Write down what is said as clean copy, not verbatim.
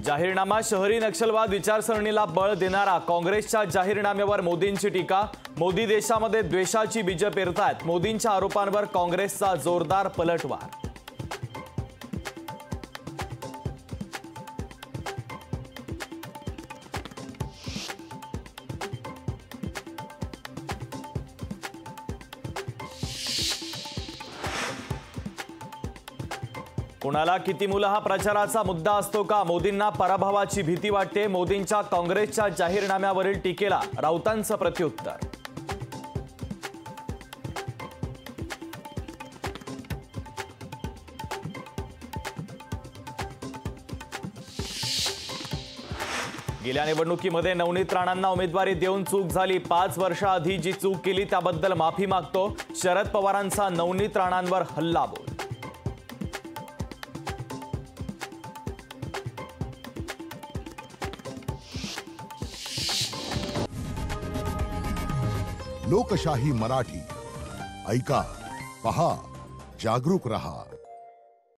जाहीरनामा शहरी नक्षलवाद विचारसरणीला बळ देणारा काँग्रेसच्या जाहीरनाम्यावर मोदींची टीका। मोदी देशामध्ये द्वेषाची बीज पेरतायत। मोदींच्या आरोपांवर काँग्रेसचा जोरदार पलटवार। कोणाला किती मुलं हा प्रचाराचा मुद्दा असतो का? मोदींना पराभवाची भीती वाटते। मोदींच्या काँग्रेसच्या जाहीरनाम्यावरील टीकेला राऊतांचं प्रत्युत्तर। गेल्या निवडणुकीमध्ये नवनीत राणांना उमेदवारी देऊन चूक झाली। 5 वर्षाआधी जी चूक केली त्याबद्दल माफी मागतो। शरद पवारांचा नवनीत राणांवर हल्लाबोल। लोकशाही मराठी ऐका, पहा, जागरूक रहा।